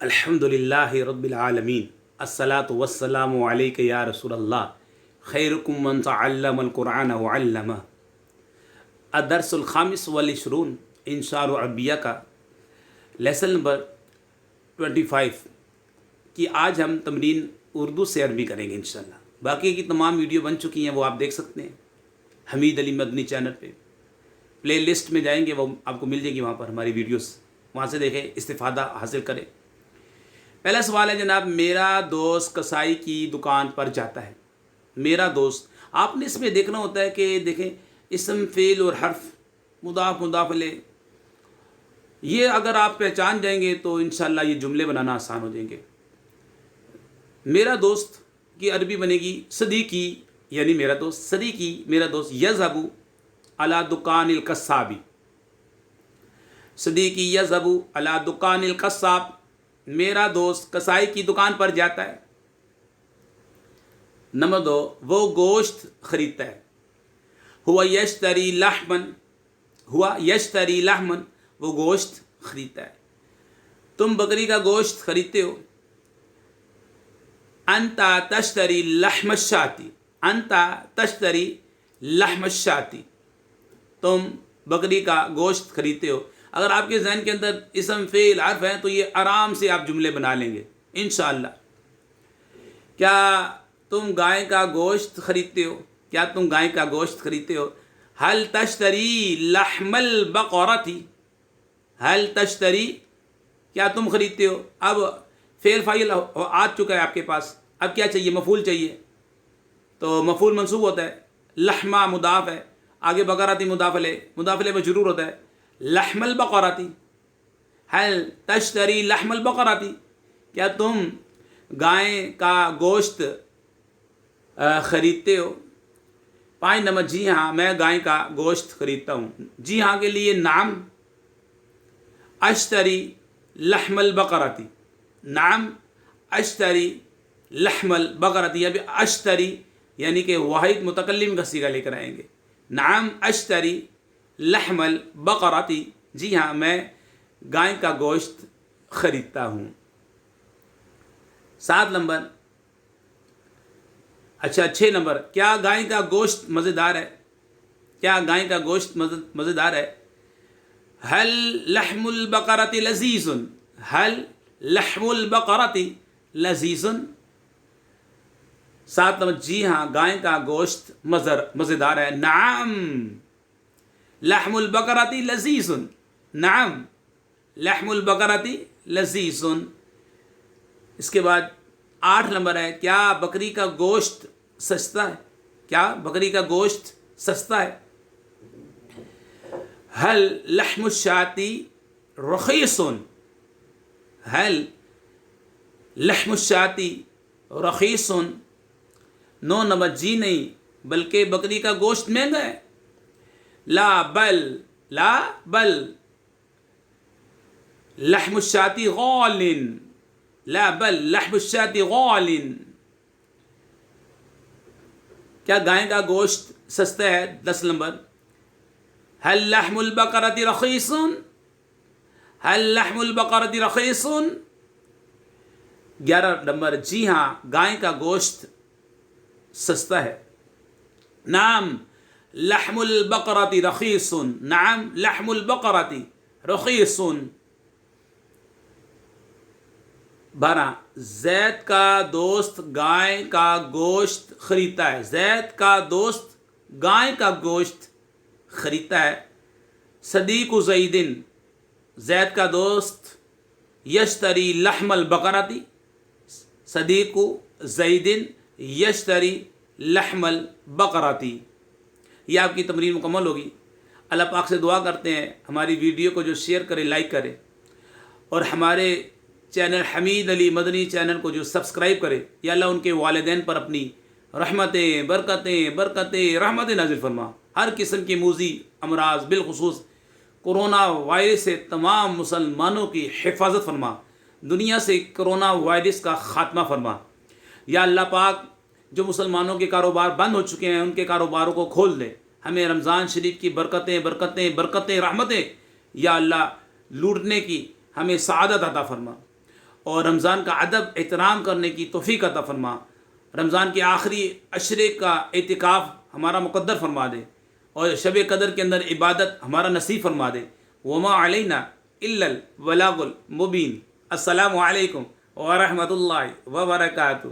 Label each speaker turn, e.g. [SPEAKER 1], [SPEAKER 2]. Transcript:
[SPEAKER 1] الحمدللہ رب العالمین الصلاۃ والسلام علیک یا رسول اللہ خیرکم من تعلم القرآن وعلمہ۔ الدرس الخامس والعشرون انشاء عربیہ کا لیسن نمبر 25 کی آج ہم تمرین اردو سے عربی کریں گے انشاءاللہ۔ باقی کی تمام ویڈیو بن چکی ہیں، وہ آپ دیکھ سکتے ہیں حمید علی مدنی چینل پہ، پلے لسٹ میں جائیں گے، وہ آپ کو مل جائے گی وہاں پر ہماری ویڈیوز، وہاں سے دیکھیں، استفادہ حاصل کریں۔ پہلا سوال ہے جناب، میرا دوست کسائی کی دکان پر جاتا ہے۔ میرا دوست، آپ نے اس میں دیکھنا ہوتا ہے کہ دیکھیں اسم فعل اور حرف مضاف مضاف الیہ، یہ اگر آپ پہچان جائیں گے تو انشاءاللہ یہ جملے بنانا آسان ہو جائیں گے۔ میرا دوست کی عربی بنے گی صدیقی، یعنی میرا دوست، صدیقی میرا دوست یذهب علی دکان القصاب، صدیقی یذهب علی دکان القصاب، میرا دوست کسائی کی دکان پر جاتا ہے۔ نمبر 2، وہ گوشت خریدتا ہے۔ ہوا یشتری لحمن، ہوا یشتری لحمن، وہ گوشت خریدتا ہے۔ تم بکری کا گوشت خریدتے ہو۔ انتا تشتری لحم الشاتی، انتا تشتری لحم الشاتی، تم بکری کا گوشت خریدتے ہو۔ اگر آپ کے ذہن کے اندر اسم فعل حرف ہیں تو یہ آرام سے آپ جملے بنا لیں گے انشاءاللہ۔ کیا تم گائے کا گوشت خریدتے ہو؟ کیا تم گائے کا گوشت خریدتے ہو؟ حل تشتری لحم البقرتی، حل تشتری، کیا تم خریدتے ہو؟ اب فعل فاعل آ چکا ہے آپ کے پاس، اب کیا چاہیے؟ مفعول چاہیے، تو مفعول منصوب ہوتا ہے، لحمہ مضاف ہے، آگے بقرتی مضاف الیہ، مضاف الیہ مجرور ہوتا ہے، لحم البقرتی، حل تشتری لحم البقرتی، کیا تم گائے کا گوشت خریدتے ہو؟ 5 نمبر، جی ہاں میں گائے کا گوشت خریدتا ہوں۔ جی ہاں کے لیے نعم اشتری لحم البقرتی، نعم اشتری لحم البقرتی، ابھی اشتری یعنی کہ واحد متکلم کا صیغہ لے کر آئیں گے، نعم اشتری لحم البقرتی، جی ہاں میں گائے کا گوشت خریدتا ہوں۔ 7 نمبر، اچھا 6 نمبر، کیا گائے کا گوشت مزیدار ہے؟ کیا گائے کا گوشت مزیدار ہے؟ حل لحم البقرۃ لذیذ، حل لحم البقرۃ لذیذ، 7 نمبر، جی ہاں گائے کا گوشت مزیدار ہے، نعم لحم البقرۃ لذیذ، نعم لحم البقرۃ لذیذ۔ اس کے بعد 8 نمبر ہے، کیا بکری کا گوشت سستا ہے؟ کیا بکری کا گوشت سستا ہے؟ حل لحم الشاتی رخیص، حل لحم الشاتی رخیص، 9 نمبر، جی نہیں بلکہ بکری کا گوشت مہنگا ہے، لا بل، لا بل لحم الشاتی غال، لا بل لحم الشاتی غال، کیا گائے کا گوشت سستا ہے؟ 10 نمبر، حل لحم البقرۃ رخیص، حل لحم البقرۃ رخیص، 11 نمبر، جی ہاں گائے کا گوشت سستا ہے، نعم لحم البقرۃ رخیص، نعم لحم البقرۃ رخیص۔ 12، زید کا دوست گائے کا گوشت خریدتا ہے، زید کا دوست گائے کا گوشت خریدتا ہے۔ صدیق زید، زید کا دوست یشتری لحم البقرۃ، صدیق زید یشتری لحم البقرۃ۔ یہ آپ کی تمرین مکمل ہوگی۔ اللہ پاک سے دعا کرتے ہیں ہماری ویڈیو کو جو شیئر کرے، لائک کرے، اور ہمارے چینل حمید علی مدنی چینل کو جو سبسکرائب کرے، یا اللہ ان کے والدین پر اپنی رحمتیں برکتیں رحمتیں نازل فرما، ہر قسم کے موذی امراض بالخصوص کرونا وائرس سے تمام مسلمانوں کی حفاظت فرما، دنیا سے کرونا وائرس کا خاتمہ فرما۔ یا اللہ پاک جو مسلمانوں کے کاروبار بند ہو چکے ہیں ان کے کاروباروں کو کھول دے، ہمیں رمضان شریف کی برکتیں رحمتیں یا اللہ لوٹنے کی ہمیں سعادت عطا فرما، اور رمضان کا ادب احترام کرنے کی توفیق عطا فرما. رمضان کے آخری عشرے کا اعتکاف ہمارا مقدر فرما دے اور شب قدر کے اندر عبادت ہمارا نصیب فرما دے. وما علینا الا البلاغ المبین. السلام علیکم ورحمۃ اللہ وبرکاتہ.